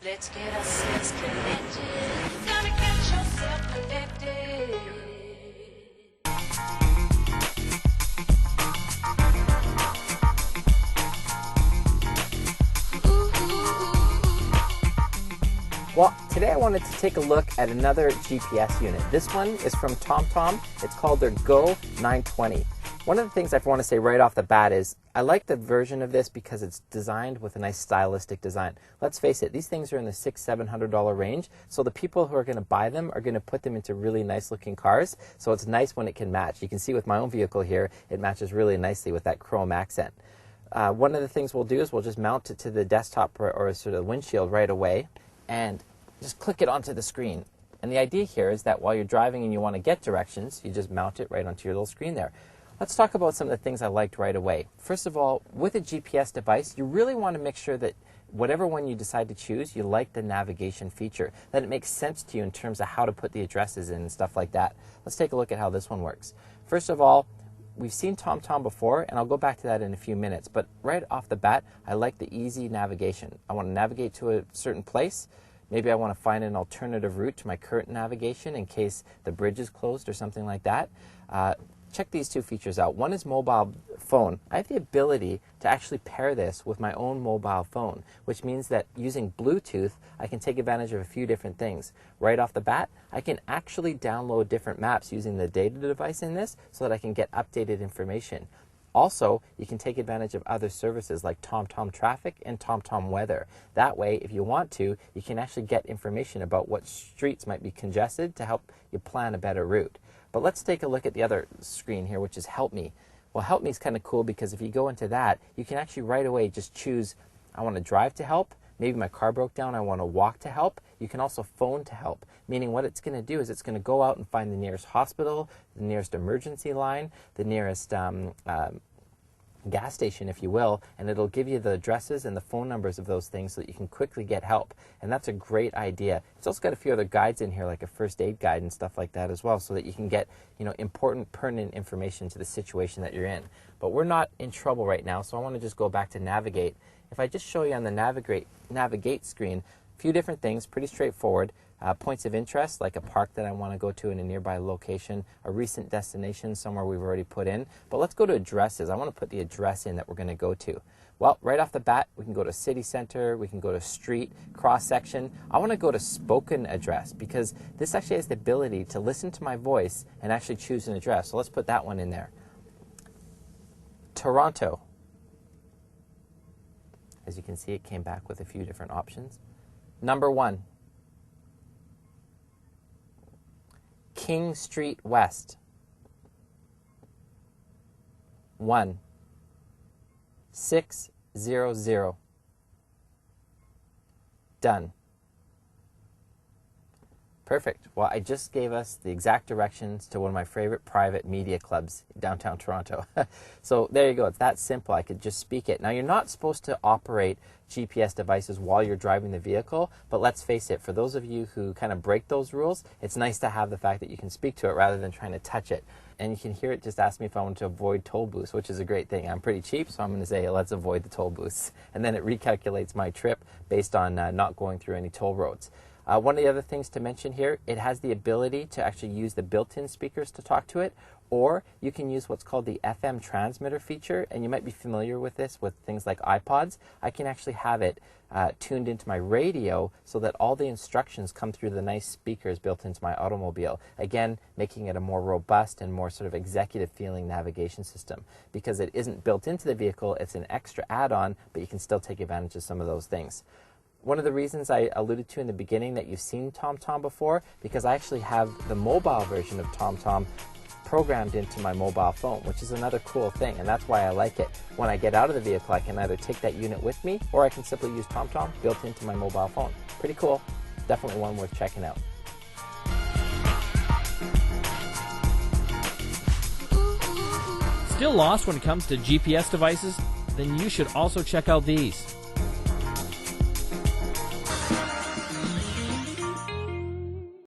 Let's get ourselves connected. Gotta get yourself connected. Well, today I wanted to take a look at another GPS unit. This one is from TomTom. It's called their Go 920. One of the things I want to say right off the bat is I like the version of this because it's designed with a nice stylistic design. Let's face it, these things are in the $600-700 range, so the people who are going to buy them are going to put them into really nice looking cars, so it's nice when it can match. You can see with my own vehicle here, it matches really nicely with that chrome accent. One of the things we'll do is we'll just mount it to the desktop or sort of windshield right away and just click it onto the screen. And the idea here is that while you're driving and you want to get directions, you just mount it right onto your little screen there. Let's talk about some of the things I liked right away. First of all, with a GPS device, you really want to make sure that whatever one you decide to choose, you like the navigation feature, that it makes sense to you in terms of how to put the addresses in and stuff like that. Let's take a look at how this one works. First of all, we've seen TomTom before, and I'll go back to that in a few minutes, but right off the bat, I like the easy navigation. I want to navigate to a certain place. Maybe I want to find an alternative route to my current navigation in case the bridge is closed or something like that. Check these two features out. One is mobile phone. I have the ability to actually pair this with my own mobile phone, which means that using Bluetooth, I can take advantage of a few different things. Right off the bat, I can actually download different maps using the data device in this so that I can get updated information. Also, you can take advantage of other services like TomTom Traffic and TomTom Weather. That way, if you want to, you can actually get information about what streets might be congested to help you plan a better route. But let's take a look at the other screen here, which is Help Me. Well, Help Me is kind of cool because if you go into that, you can actually right away just choose, I want to drive to help. Maybe my car broke down, I want to walk to help. You can also phone to help, meaning what it's going to do is it's going to go out and find the nearest hospital, the nearest emergency line, the nearest gas station, if you will, and it'll give you the addresses and the phone numbers of those things so that you can quickly get help. And that's a great idea. It's also got a few other guides in here, like a first aid guide and stuff like that as well, so that you can get, important pertinent information to the situation that you're in. But we're not in trouble right now, so I want to just go back to navigate. If I just show you on the navigate screen, a few different things, pretty straightforward. Points of interest, like a park that I want to go to in a nearby location, a recent destination, somewhere we've already put in. But let's go to addresses. I want to put the address in that we're going to go to. Well, right off the bat, we can go to city center, we can go to street, cross-section. I want to go to spoken address because this actually has the ability to listen to my voice and actually choose an address. So let's put that one in there. Toronto. As you can see, it came back with a few different options. Number 1. King Street West. 1600. Done. Perfect. Well, I just gave us the exact directions to one of my favorite private media clubs downtown Toronto. So there you go. It's that simple. I could just speak it. Now, you're not supposed to operate GPS devices while you're driving the vehicle, but let's face it, for those of you who kind of break those rules, it's nice to have the fact that you can speak to it rather than trying to touch it. And you can hear it just ask me if I want to avoid toll booths, which is a great thing. I'm pretty cheap, so I'm going to say, let's avoid the toll booths. And then it recalculates my trip based on not going through any toll roads. One of the other things to mention here, it has the ability to actually use the built-in speakers to talk to it, or you can use what's called the FM transmitter feature, and you might be familiar with this with things like iPods. I can actually have it tuned into my radio so that all the instructions come through the nice speakers built into my automobile. Again, making it a more robust and more sort of executive feeling navigation system. Because it isn't built into the vehicle, it's an extra add-on, but you can still take advantage of some of those things. One of the reasons I alluded to in the beginning that you've seen TomTom before, because I actually have the mobile version of TomTom programmed into my mobile phone, which is another cool thing, and that's why I like it. When I get out of the vehicle, I can either take that unit with me, or I can simply use TomTom built into my mobile phone. Pretty cool. Definitely one worth checking out. Still lost when it comes to GPS devices? Then you should also check out these.